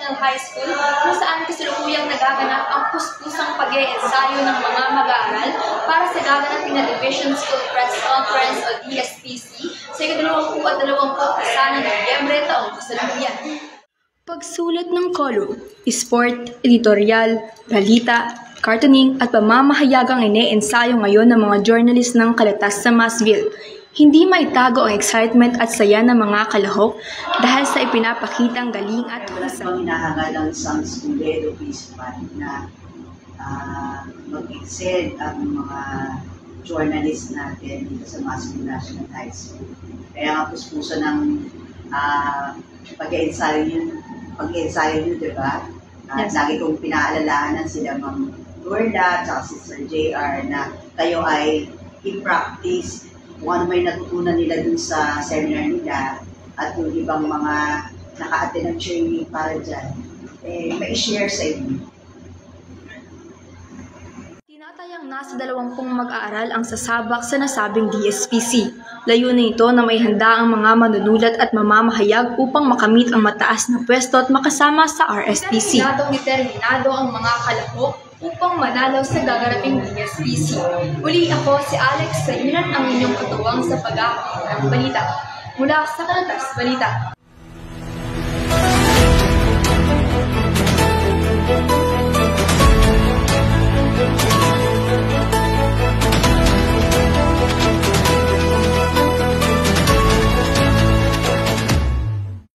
National High School kung saan kasalukuyang nagaganap ang puspusang pag-iensayo ng mga mag-aaral para sa gaganapin na Division School Press Conference o DSPC sa 2021 ng Nobyembre taong kasalukuyan. Pagsulat ng column, sport, editorial, balita, cartooning at pamamahayag ang ine-ensayo ngayon ng mga journalist ng Kalatas sa Masville. Hindi maitago ang excitement at saya ng mga kalahok dahil sa ipinapakitang galing at husay. Ang hinahangal ng isang student o principal na mag-excel ang mga journalist natin dito sa Masville National High School. Kaya nga puspuso ng pag-ensayo nyo, diba? Yes. Lagi kong pinaalalahanan sila Ma'am Lorda at si Sir JR na kayo ay i-practice kung ano may natutunan nila dun sa seminar nila at yung ibang mga naka-attend ng training para dyan, may share sa inyo. Tinatayang nasa 20 mag-aaral ang sasabak sa nasabing DSPC. Layunin ito na may handa ang mga manunulat at mamamahayag upang makamit ang mataas na pwesto at makasama sa RSPC. Determinado ang mga kalahok upang manalo sa gaganaping DSPC. Muli ako si Alex Sayunan, ang inyong katuwang sa pag-aakit ng balita. Mula sa Kalatas Balita.